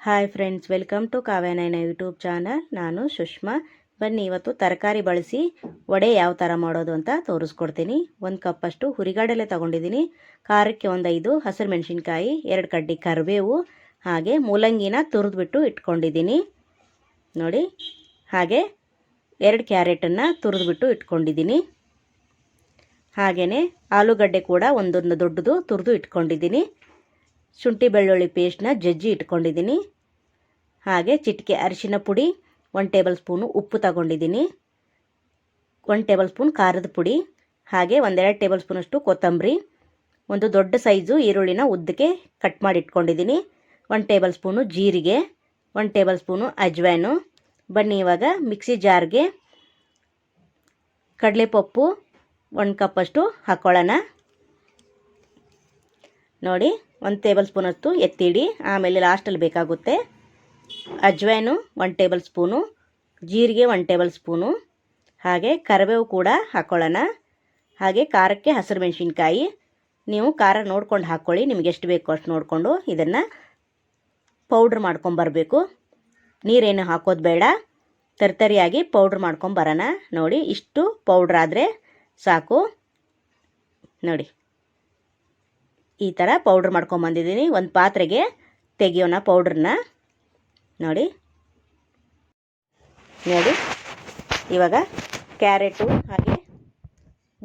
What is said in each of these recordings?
Hi friends, welcome to Kavyanayana YouTube channel. ನಾನು ಸುಷ್ಮಾ. ಬನ್ನಿ, ಇವತ್ತು ತರಕಾರಿ ಬಳಸಿ ವಡೆ ಯಾವ ಥರ ಮಾಡೋದು ಅಂತ ತೋರಿಸ್ಕೊಡ್ತೀನಿ. 1 ಕಪ್ಪಷ್ಟು ಹುರಿಗಡಲೆ ತೊಗೊಂಡಿದ್ದೀನಿ. ಖಾರಕ್ಕೆ ಒಂದು 5 ಹಸಿರು ಮೆಣಸಿನ್ಕಾಯಿ, 2 ಕಡ್ಡಿ ಕರಿಬೇವು, ಹಾಗೆ ಮೂಲಂಗಿನ ತುರಿದ್ಬಿಟ್ಟು ಇಟ್ಕೊಂಡಿದ್ದೀನಿ ನೋಡಿ. ಹಾಗೆ 2 ಕ್ಯಾರೆಟನ್ನು ತುರಿದ್ಬಿಟ್ಟು ಇಟ್ಕೊಂಡಿದ್ದೀನಿ. ಹಾಗೆಯೇ ಆಲೂಗಡ್ಡೆ ಕೂಡ ಒಂದೊಂದು ದೊಡ್ಡದು ತುರಿದು ಇಟ್ಕೊಂಡಿದ್ದೀನಿ. ಶುಂಠಿ ಬೆಳ್ಳುಳ್ಳಿ ಪೇಸ್ಟ್ನ ಜಜ್ಜಿ ಇಟ್ಕೊಂಡಿದ್ದೀನಿ. ಹಾಗೆ ಚಿಟಿಕೆ ಅರಿಶಿನ ಪುಡಿ, 1 ಟೇಬಲ್ ಸ್ಪೂನು ಉಪ್ಪು ತಗೊಂಡಿದ್ದೀನಿ, 1 ಟೇಬಲ್ ಸ್ಪೂನ್ ಖಾರದ ಪುಡಿ, ಹಾಗೆ 1-2 ಟೇಬಲ್ ಸ್ಪೂನಷ್ಟು ಕೊತ್ತಂಬರಿ, ಒಂದು ದೊಡ್ಡ ಸೈಜು ಈರುಳ್ಳಿನ ಉದ್ದಕ್ಕೆ ಕಟ್ ಮಾಡಿ ಇಟ್ಕೊಂಡಿದ್ದೀನಿ, 1 ಟೇಬಲ್ ಸ್ಪೂನು ಜೀರಿಗೆ, 1 ಟೇಬಲ್ ಸ್ಪೂನು ಅಜ್ವೈನು. ಬನ್ನಿ ಇವಾಗ ಮಿಕ್ಸಿ ಜಾರ್ಗೆ ಕಡಲೆಪಪ್ಪು 1 ಕಪ್ಪಷ್ಟು ಹಾಕ್ಕೊಳ್ಳೋಣ ನೋಡಿ. 1 ಟೇಬಲ್ ಸ್ಪೂನಷ್ಟು ಎತ್ತಿಡಿ, ಆಮೇಲೆ ಲಾಸ್ಟಲ್ಲಿ ಬೇಕಾಗುತ್ತೆ. ಅಜ್ವೈನು 1 ಟೇಬಲ್ ಸ್ಪೂನು, ಜೀರಿಗೆ 1 ಟೇಬಲ್ ಸ್ಪೂನು, ಹಾಗೆ ಕರಿಬೇವು ಕೂಡ ಹಾಕ್ಕೊಳ್ಳೋಣ. ಹಾಗೆ ಖಾರಕ್ಕೆ ಹಸಿರು ಮೆಣಸಿನ್ಕಾಯಿ. ನೀವು ಖಾರ ನೋಡ್ಕೊಂಡು ಹಾಕ್ಕೊಳ್ಳಿ, ನಿಮಗೆ ಎಷ್ಟು ಬೇಕು ಅಷ್ಟು ನೋಡಿಕೊಂಡು ಇದನ್ನು ಪೌಡ್ರ್ ಮಾಡ್ಕೊಂಬರಬೇಕು. ನೀರೇನು ಹಾಕೋದು ಬೇಡ, ತರಿಯಾಗಿ ಪೌಡ್ರ್ ಮಾಡ್ಕೊಂಬರೋಣ ನೋಡಿ. ಇಷ್ಟು ಪೌಡ್ರ್ ಆದರೆ ಸಾಕು ನೋಡಿ. ಈ ಥರ ಪೌಡ್ರ್ ಮಾಡ್ಕೊಂಬಂದಿದ್ದೀನಿ. ಒಂದು ಪಾತ್ರೆಗೆ ತೆಗಿಯೋಣ ಪೌಡ್ರನ್ನ ನೋಡಿ. ಇವಾಗ ಕ್ಯಾರೆಟು ಹಾಗೆ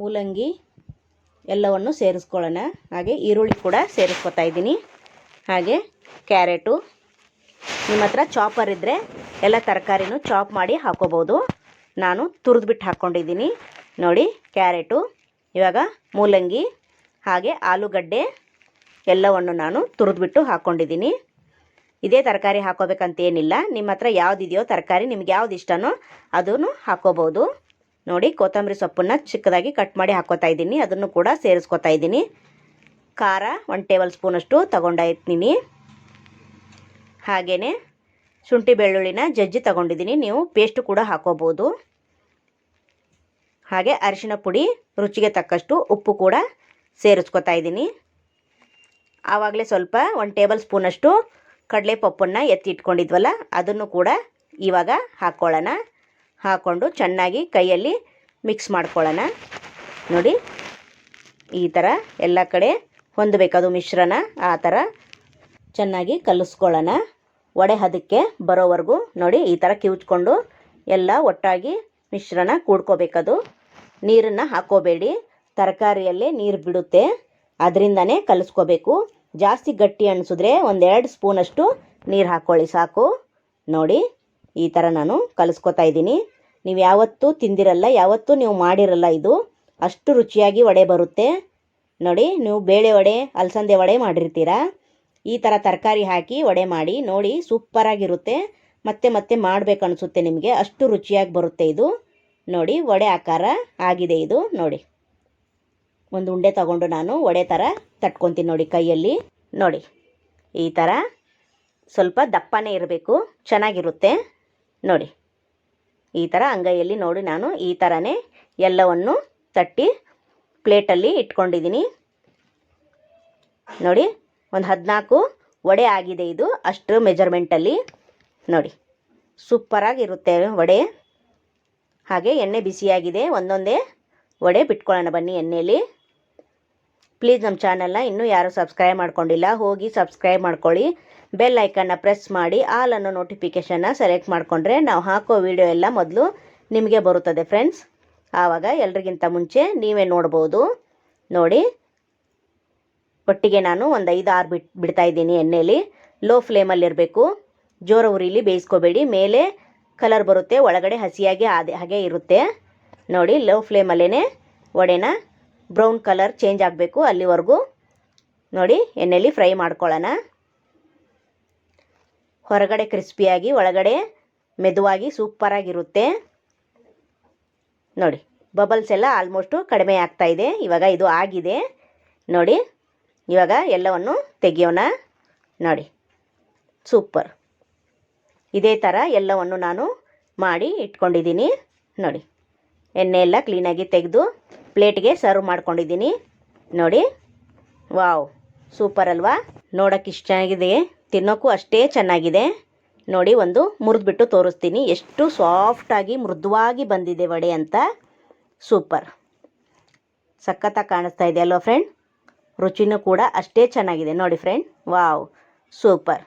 ಮೂಲಂಗಿ ಎಲ್ಲವನ್ನು ಸೇರಿಸ್ಕೊಳ್ಳೋಣ. ಹಾಗೆ ಈರುಳ್ಳಿ ಕೂಡ ಸೇರಿಸ್ಕೊತಾ ಇದ್ದೀನಿ. ಹಾಗೆ ಕ್ಯಾರೆಟು, ನಿಮ್ಮ ಹತ್ರ ಚಾಪರ್ ಇದ್ದರೆ ಎಲ್ಲ ತರಕಾರಿನೂ ಚಾಪ್ ಮಾಡಿ ಹಾಕೋಬೋದು. ನಾನು ತುರಿದ್ಬಿಟ್ಟು ಹಾಕ್ಕೊಂಡಿದ್ದೀನಿ ನೋಡಿ. ಕ್ಯಾರೆಟು, ಇವಾಗ ಮೂಲಂಗಿ ಹಾಗೆ ಆಲೂಗಡ್ಡೆ ಎಲ್ಲವನ್ನು ನಾನು ತುರಿದ್ಬಿಟ್ಟು ಹಾಕ್ಕೊಂಡಿದ್ದೀನಿ. ಇದೇ ತರಕಾರಿ ಹಾಕೋಬೇಕಂತೇನಿಲ್ಲ, ನಿಮ್ಮ ಹತ್ರ ಯಾವುದಿದೆಯೋ ತರಕಾರಿ ನಿಮ್ಗೆ ಯಾವ್ದು ಇಷ್ಟನೋ ಅದನ್ನು ಹಾಕೋಬೋದು ನೋಡಿ. ಕೊತ್ತಂಬರಿ ಸೊಪ್ಪನ್ನು ಚಿಕ್ಕದಾಗಿ ಕಟ್ ಮಾಡಿ ಹಾಕೋತಾ ಇದ್ದೀನಿ, ಅದನ್ನು ಕೂಡ ಸೇರಿಸ್ಕೊತಾ ಇದ್ದೀನಿ. ಖಾರ 1 ಟೇಬಲ್ ಸ್ಪೂನಷ್ಟು ತೊಗೊಂಡಿದ್ದೀನಿ. ಹಾಗೆಯೇ ಶುಂಠಿ ಬೆಳ್ಳುಳ್ಳಿನ ಜಜ್ಜಿ ತೊಗೊಂಡಿದ್ದೀನಿ, ನೀವು ಪೇಸ್ಟು ಕೂಡ ಹಾಕೋಬೋದು. ಹಾಗೆ ಅರಿಶಿನ ಪುಡಿ, ರುಚಿಗೆ ತಕ್ಕಷ್ಟು ಉಪ್ಪು ಕೂಡ ಸೇರಿಸ್ಕೊತಾ ಇದ್ದೀನಿ. ಆವಾಗಲೇ ಸ್ವಲ್ಪ 1 ಟೇಬಲ್ ಸ್ಪೂನಷ್ಟು ಕಡಲೆಪಪ್ಪನ್ನು ಎತ್ತಿಟ್ಕೊಂಡಿದ್ವಲ್ಲ ಅದನ್ನು ಕೂಡ ಇವಾಗ ಹಾಕ್ಕೊಳ್ಳೋಣ. ಹಾಕ್ಕೊಂಡು ಚೆನ್ನಾಗಿ ಕೈಯಲ್ಲಿ ಮಿಕ್ಸ್ ಮಾಡ್ಕೊಳ್ಳೋಣ ನೋಡಿ. ಈ ಥರ ಎಲ್ಲ ಕಡೆ ಹೊಂದಬೇಕದು ಮಿಶ್ರಣ, ಆ ಥರ ಚೆನ್ನಾಗಿ ಕಲಿಸ್ಕೊಳ್ಳೋಣ. ವಡೆ ಹದಕ್ಕೆ ಬರೋವರೆಗೂ ನೋಡಿ. ಈ ಥರ ಕಿವುಚ್ಕೊಂಡು ಎಲ್ಲ ಒಟ್ಟಾಗಿ ಮಿಶ್ರಣ ಕೂಡ್ಕೋಬೇಕದು. ನೀರನ್ನು ಹಾಕೋಬೇಡಿ, ತರಕಾರಿಯಲ್ಲೇ ನೀರು ಬಿಡುತ್ತೆ, ಅದರಿಂದನೇ ಕಲಿಸ್ಕೋಬೇಕು. ಜಾಸ್ತಿ ಗಟ್ಟಿ ಅನಿಸಿದ್ರೆ 1-2 ಸ್ಪೂನಷ್ಟು ನೀರು ಹಾಕ್ಕೊಳ್ಳಿ ಸಾಕು ನೋಡಿ. ಈ ಥರ ನಾನು ಕಲಿಸ್ಕೊತಾ ಇದ್ದೀನಿ. ನೀವು ಯಾವತ್ತೂ ತಿಂದಿರಲ್ಲ, ಯಾವತ್ತೂ ನೀವು ಮಾಡಿರಲ್ಲ, ಇದು ಅಷ್ಟು ರುಚಿಯಾಗಿ ವಡೆ ಬರುತ್ತೆ ನೋಡಿ. ನೀವು ಬೇಳೆ ವಡೆ, ಅಲಸಂದೆ ವಡೆ ಮಾಡಿರ್ತೀರ, ಈ ಥರ ತರಕಾರಿ ಹಾಕಿ ವಡೆ ಮಾಡಿ ನೋಡಿ, ಸೂಪರಾಗಿರುತ್ತೆ. ಮತ್ತೆ ಮತ್ತೆ ಮಾಡಬೇಕನ್ನಿಸುತ್ತೆ ನಿಮಗೆ, ಅಷ್ಟು ರುಚಿಯಾಗಿ ಬರುತ್ತೆ ಇದು ನೋಡಿ. ವಡೆ ಆಕಾರ ಆಗಿದೆ ಇದು ನೋಡಿ. ಒಂದು ಉಂಡೆ ತಗೊಂಡು ನಾನು ವಡೆ ಥರ ತಟ್ಕೊತೀನಿ ನೋಡಿ ಕೈಯಲ್ಲಿ ನೋಡಿ. ಈ ಥರ ಸ್ವಲ್ಪ ದಪ್ಪನೇ ಇರಬೇಕು, ಚೆನ್ನಾಗಿರುತ್ತೆ ನೋಡಿ. ಈ ಥರ ಅಂಗೈಯಲ್ಲಿ ನೋಡಿ, ನಾನು ಈ ಥರನೇ ಎಲ್ಲವನ್ನು ತಟ್ಟಿ ಪ್ಲೇಟಲ್ಲಿ ಇಟ್ಕೊಂಡಿದ್ದೀನಿ ನೋಡಿ. ಒಂದು 14 ವಡೆ ಆಗಿದೆ ಇದು, ಅಷ್ಟು ಮೆಜರ್ಮೆಂಟಲ್ಲಿ ನೋಡಿ. ಸೂಪರಾಗಿರುತ್ತೆ ವಡೆ. ಹಾಗೆ ಎಣ್ಣೆ ಬಿಸಿಯಾಗಿದೆ, ಒಂದೊಂದೇ ವಡೆ ಬಿಟ್ಕೊಳ್ಳೋಣ ಬನ್ನಿ ಎಣ್ಣೆಯಲ್ಲಿ. ಪ್ಲೀಸ್ ನಮ್ಮ ಚಾನಲ್ನ ಇನ್ನೂ ಯಾರು ಸಬ್ಸ್ಕ್ರೈಬ್ ಮಾಡ್ಕೊಂಡಿಲ್ಲ, ಹೋಗಿ ಸಬ್ಸ್ಕ್ರೈಬ್ ಮಾಡ್ಕೊಳ್ಳಿ. ಬೆಲ್ ಐಕನ್ನ ಪ್ರೆಸ್ ಮಾಡಿ ಆಲ್ ಅನ್ನೋ ನೋಟಿಫಿಕೇಷನ್ನ ಸೆಲೆಕ್ಟ್ ಮಾಡಿಕೊಂಡ್ರೆ ನಾವು ಹಾಕೋ ವಿಡಿಯೋ ಎಲ್ಲ ಮೊದಲು ನಿಮಗೆ ಬರುತ್ತದೆ ಫ್ರೆಂಡ್ಸ್. ಆವಾಗ ಎಲ್ರಿಗಿಂತ ಮುಂಚೆ ನೀವೇ ನೋಡ್ಬೋದು ನೋಡಿ. ಒಟ್ಟಿಗೆ ನಾನು ಒಂದು 5-6 ಬಿಡ್ತಾ ಇದ್ದೀನಿ ಎಣ್ಣೆಯಲ್ಲಿ. ಲೋ ಫ್ಲೇಮಲ್ಲಿರಬೇಕು, ಜೋರ ಉರಿಲಿ ಬೇಯಿಸ್ಕೋಬೇಡಿ. ಮೇಲೆ ಕಲರ್ ಬರುತ್ತೆ, ಒಳಗಡೆ ಹಸಿಯಾಗಿ ಹಾಗೆ ಇರುತ್ತೆ ನೋಡಿ. ಲೋ ಫ್ಲೇಮಲ್ಲೇ ವಡೆನ ಬ್ರೌನ್ ಕಲರ್ ಚೇಂಜ್ ಆಗಬೇಕು ಅಲ್ಲಿವರೆಗೂ ನೋಡಿ ಎಣ್ಣೆಯಲ್ಲಿ ಫ್ರೈ ಮಾಡ್ಕೊಳ್ಳೋಣ. ಹೊರಗಡೆ ಕ್ರಿಸ್ಪಿಯಾಗಿ ಒಳಗಡೆ ಮೆದುವಾಗಿ ಸೂಪರಾಗಿರುತ್ತೆ ನೋಡಿ. ಬಬಲ್ಸ್ ಎಲ್ಲ ಆಲ್ಮೋಸ್ಟು ಕಡಿಮೆ ಆಗ್ತಾ ಇದೆ. ಇವಾಗ ಇದು ಆಗಿದೆ ನೋಡಿ. ಇವಾಗ ಎಲ್ಲವನ್ನು ತೆಗಿಯೋಣ ನೋಡಿ. ಸೂಪರ್. ಇದೇ ಥರ ಎಲ್ಲವನ್ನು ನಾನು ಮಾಡಿ ಇಟ್ಕೊಂಡಿದ್ದೀನಿ ನೋಡಿ. ಎಣ್ಣೆ ಎಲ್ಲ ಕ್ಲೀನಾಗಿ ತೆಗೆದು ಪ್ಲೇಟ್ಗೆ ಸರ್ವ್ ಮಾಡ್ಕೊಂಡಿದ್ದೀನಿ ನೋಡಿ. ವಾವ್, ಸೂಪರ್ ಅಲ್ವಾ? ನೋಡೋಕ್ಕೆ ಇಷ್ಟ ಚೆನ್ನಾಗಿದೆ. ತಿನ್ನೋಕ್ಕೂ ಅಷ್ಟೇ ಚೆನ್ನಾಗಿದೆ. ನೋಡಿ ಒಂದು ಮುರಿದ್ಬಿಟ್ಟು ತೋರಿಸ್ತೀನಿ ಎಷ್ಟು ಸಾಫ್ಟಾಗಿ ಮೃದುವಾಗಿ ಬಂದಿದೆ ವಡೆ ಅಂತ. ಸೂಪರ್, ಸಖತ್ತಾಗಿ ಕಾಣಿಸ್ತಾ ಇದೆ ಅಲ್ವಾ ಫ್ರೆಂಡ್? ರುಚಿನೂ ಕೂಡ ಅಷ್ಟೇ ಚೆನ್ನಾಗಿದೆ ನೋಡಿ ಫ್ರೆಂಡ್. Wow, super.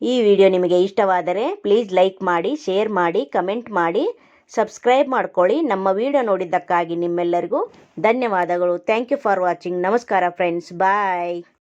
ಈ ವಿಡಿಯೋ ನಿಮಗೆ ಇಷ್ಟವಾದರೆ ಪ್ಲೀಸ್ ಲೈಕ್ ಮಾಡಿ, ಶೇರ್ ಮಾಡಿ, ಕಮೆಂಟ್ ಮಾಡಿ, ಸಬ್ಸ್ಕ್ರೈಬ್ ಮಾಡ್ಕೊಳ್ಳಿ. ನಮ್ಮ ವಿಡಿಯೋ ನೋಡಿದ್ದಕ್ಕಾಗಿ ನಿಮ್ಮೆಲ್ಲರಿಗೂ ಧನ್ಯವಾದಗಳು. Thank you for watching. ನಮಸ್ಕಾರ ಫ್ರೆಂಡ್ಸ್, ಬಾಯ್.